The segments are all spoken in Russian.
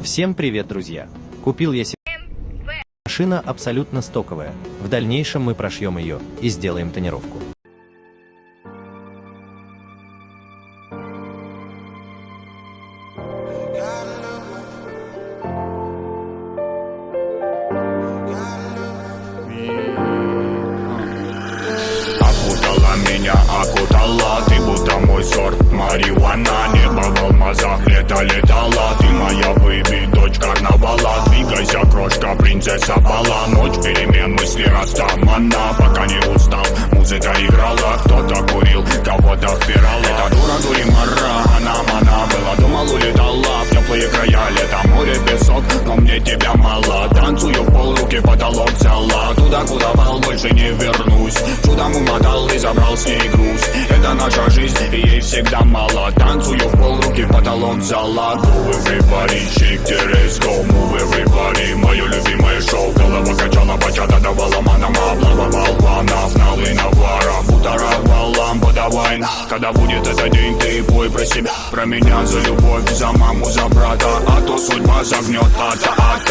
Всем привет, друзья! Купил я себе машина абсолютно стоковая. В дальнейшем мы прошьем ее и сделаем тонировку. Окутала меня, окутала, ты будто мой сорт марихуана. Небо в алмазах, лето летала, ты моя бэйби, дочь карнавала. Двигайся, крошка, принцесса бала. Ночь перемен, мысли растамана. Пока не устал, музыка играла. Кто-то курил, кого-то впирала. Эта дура дуримара, она была, думал, улетала в теплые края. Лето, море, песок, но мне тебя мало. Танцую в пол, руки потолок взяла. Туда, куда вал, больше не вернусь. Чудом умотал и забрал с ней груз. Это наша жизнь, и ей всегда мало. Танцую в пол, руки потолок взяла. Go everybody, shake the let's go. Move everybody, мое любимое шоу. Голова качала, бачата давала манама. Облава болванов, налы навара. Бутара валам, подавай. Когда будет этот день, ты пой про себя. Про меня, за любовь, за маму, за брата. А то судьба загнет, атаман.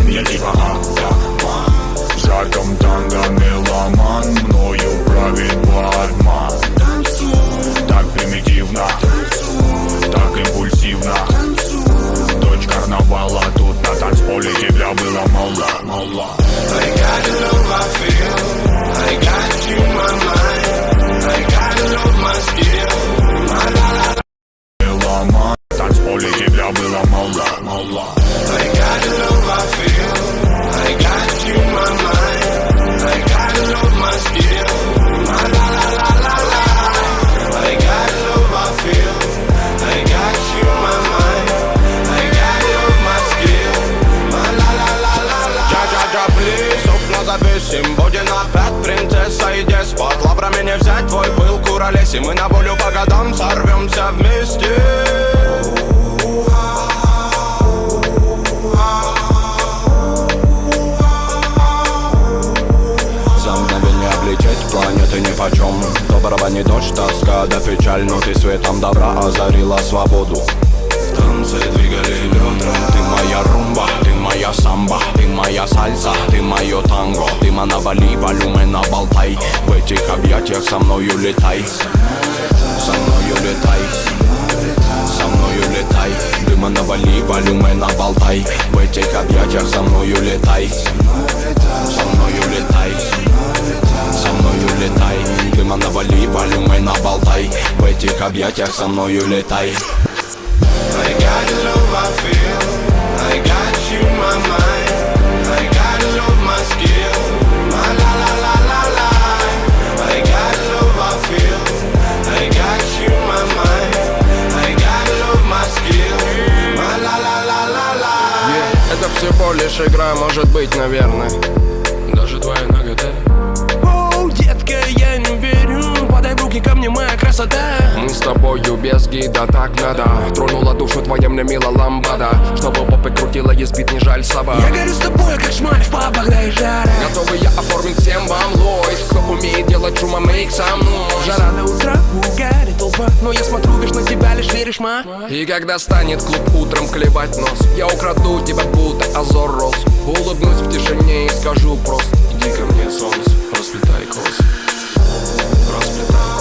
Я типа атаман. В жарком танго меломан, мною правит бармен. Так примитивно, так импульсивно. Дочь карнавала, тут на танцполе тебя было мало. I got the love I feel, I got you in my mind, I got the love my skill, my la. Меломан, на танцполе тебя было мало. I got the love I feel, I got you in my mind, I got the love my skill, my la. I got the love I feel, I got you in my mind, I got the love my skill, my la. Джа, плиз, окна завесим, будем опять принцесса и деспот. Лаврами не взять твой пыл, куролеси, мы на волю по годам сорвемся вместе. За мгновение облететь планеты нипочем. Доброго не дождь, тоска да печаль, но ты светом добра озарила свободу. В танце двигали бедра. Ты моя румба, ты моя самба, ты моя сальса, ты мое танго. Ты навали, волюмена болтай. В этих объятиях со мною летай. Со мною летай. Со мною летай. Дыма навали, волюмена болтай. В этих объятиях со мною летай. Со мною летай. Со мною летай. Дыма навали, волюмена болтай. В этих объятиях со мною летай. I got the love I feel, I got you in my mind, I got the love my skill, my la. I got the love I feel, I got you in my mind, I got the love my skill, my la. Это всего лишь игра, может быть, наверное. Даже твоя нагота. Оу, детка, я не верю. Подай в руки ко мне, моя красота. Мы с тобою без гида, так надо. Тронула душу твоя мне мила ламбада. Чтобы попы крутила, избит, не жаль собак. Я горю с тобой, как шмаль в пабах, да и жара. Готовы я оформить всем вам лойс. Кто умеет делать шума, мейк со мной. Жара до утра, угарит толпа. Но я смотрю, лишь на тебя, лишь веришь, ма. И когда станет клуб утром клевать нос, я украду тебя, будто Азор Рос. Улыбнусь в тишине и скажу просто: иди ко мне, солнце, расплетай косы. Расплетай.